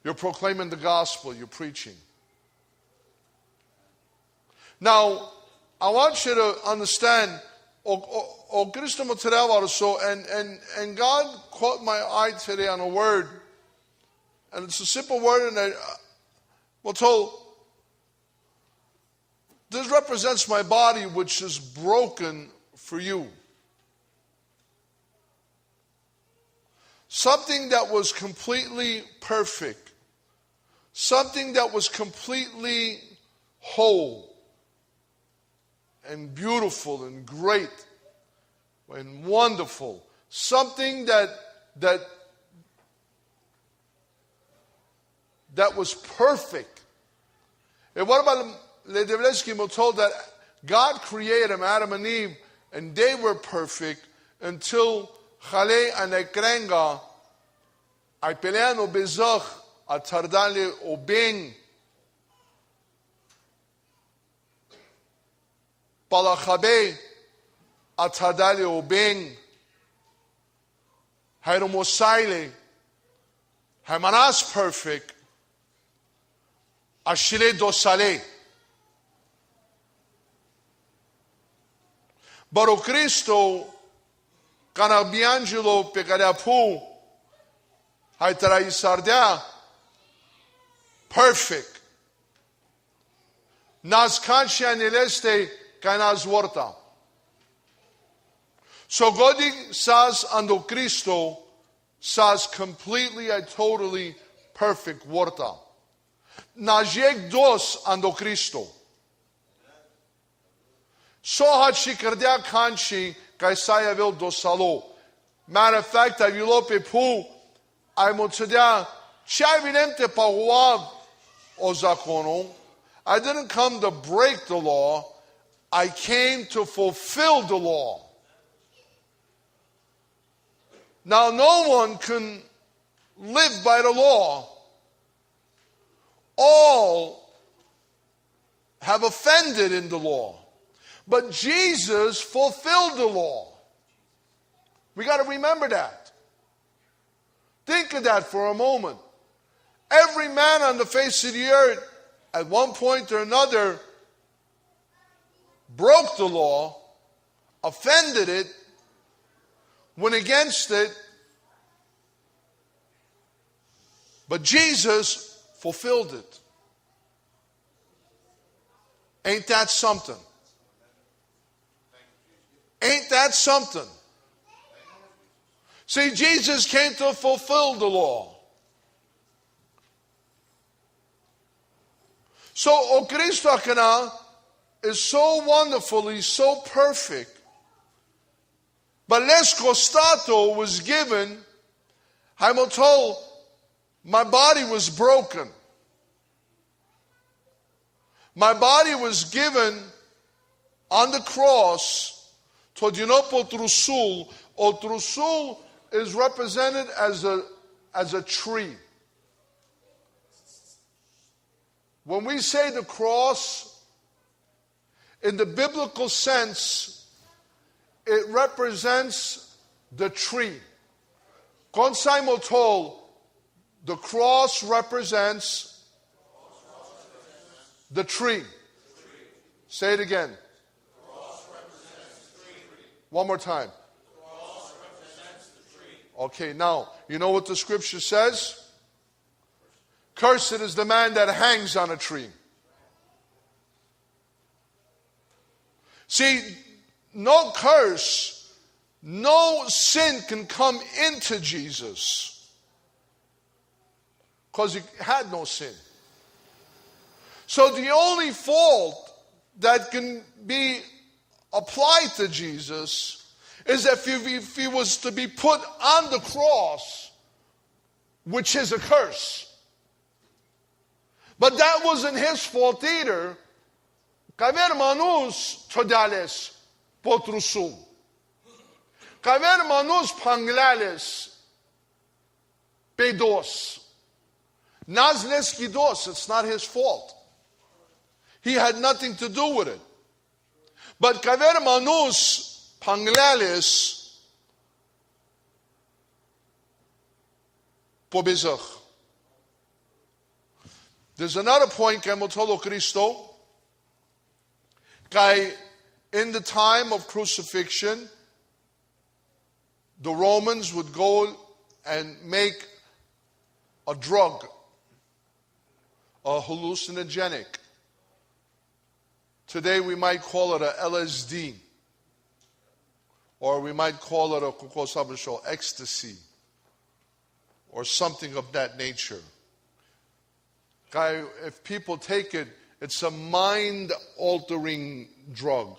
You're proclaiming the gospel. You're preaching. Now, I want you to understand, and God caught my eye today on a word, and it's a simple word, and we're told, this represents my body which is broken for you. Something that was completely perfect. Something that was completely whole and beautiful and great and wonderful. Something that was perfect. And what about Ledevlesky was told that God created Adam and Eve and they were perfect until Chale anekrenga ay peleano bezach at tardale obeng palachabe at tardale obeng hayromosaile haymanas perfect ashile dosale. But o Cristo canabiangelo pecariapu haitaraisardea perfect. Nas cantia neleste canas vorta. So God says ando Cristo says completely and totally perfect vorta. Najek dos ando Cristo. So had she cardea canchi Kaisaya vil dosalo. Matter of fact, I vilope pu, I motsedea, chavinemte pahuav o zakono. I didn't come to break the law, I came to fulfill the law. Now, no one can live by the law. All have offended in the law. But Jesus fulfilled the law. We got to remember that. Think of that for a moment. Every man on the face of the earth, at one point or another, broke the law, offended it, went against it, but Jesus fulfilled it. Ain't that something? Ain't that something? See, Jesus came to fulfill the law. So, O Cristo Cana is so wonderfully, so perfect. But Les Costato was given, I'm told, my body was broken. My body was given on the cross. Todinopo trusul, or trusul is represented as a tree. When we say the cross, in the biblical sense, it represents the tree. Konsaimotol, the cross represents the tree. Say it again. One more time. The cross represents the tree. Okay, now, you know what the scripture says? Cursed is the man that hangs on a tree. See, no curse, no sin can come into Jesus because he had no sin. So the only fault that can be applied to Jesus is that if he was to be put on the cross, which is a curse. But that wasn't his fault either. Kaver manus todales potrusum. Kaver manus panglales pedos. Nazles kidos, it's not his fault. He had nothing to do with it. But kaver manus panglales pobezach. There's another point kay Motolo Cristo. Kay in the time of crucifixion, the Romans would go and make a drug, a hallucinogenic. Today we might call it a LSD, or we might call it a ecstasy, or something of that nature. If people take it, it's a mind-altering drug.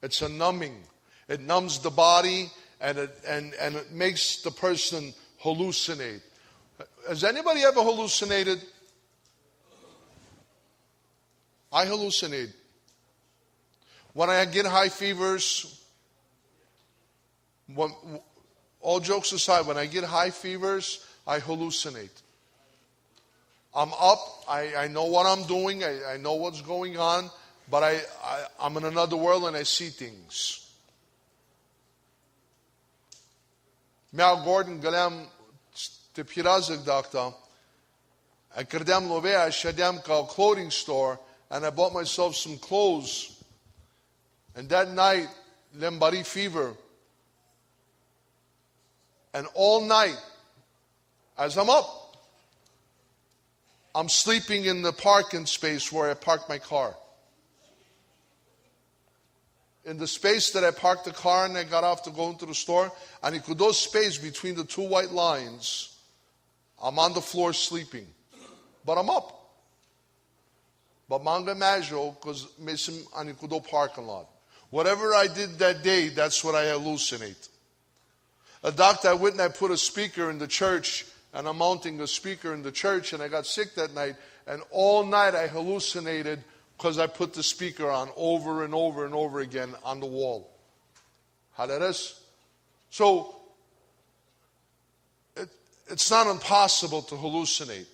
It's a numbing. It numbs the body, and it makes the person hallucinate. Has anybody ever hallucinated? I hallucinate. When I get high fevers, all jokes aside, when I get high fevers, I hallucinate. I'm up, I know what I'm doing, I know what's going on, but I'm in another world and I see things. Mea Gordon galem te pirazek doctor. I kerdem love, I shadem ka clothing store, and I bought myself some clothes. And that night, lembari fever. And all night, as I'm up, I'm sleeping in the parking space where I parked my car. In the space that I parked the car and I got off to go into the store, and it could those space between the two white lines, I'm on the floor sleeping. But I'm up. But manga majo, because mesim anikudo parking lot. Whatever I did that day, that's what I hallucinate. A doctor I went and I put a speaker in the church, and I'm mounting a speaker in the church, and I got sick that night, and all night I hallucinated because I put the speaker on over and over and over again on the wall. How that is? So, it's not impossible to hallucinate.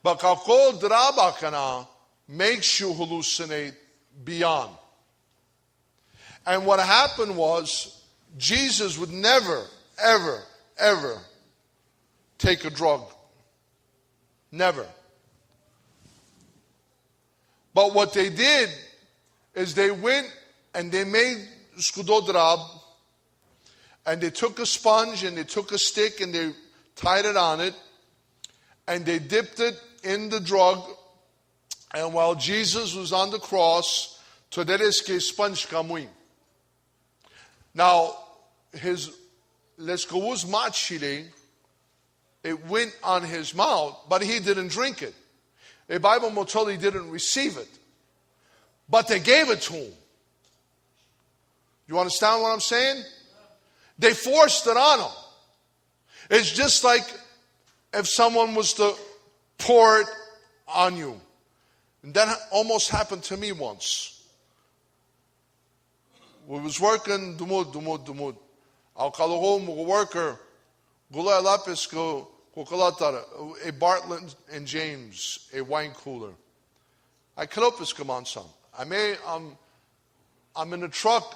But kako draba kana makes you hallucinate beyond. And what happened was, Jesus would never, ever, ever take a drug. Never. But what they did is they went and they made skudodrab, and they took a sponge and they took a stick and they tied it on it, and they dipped it in the drug, and while Jesus was on the cross, todereske sponge kamui. Now, his leskowuz machile, it went on his mouth, but he didn't drink it. The Bible motoli didn't receive it. But they gave it to him. You understand what I'm saying? They forced it on him. It's just like if someone was to pour it on you. And that almost happened to me once. We was working, dumud. I'll call a home worker. Gula lapis go. A Bartlett and James, a wine cooler. I kalopis come on some. I'm in a truck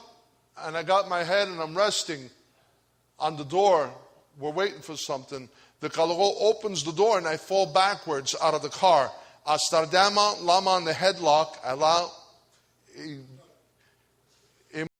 and I got my head and I'm resting on the door. We're waiting for something. The kalogo opens the door and I fall backwards out of the car. Astardama lama on the headlock. I allow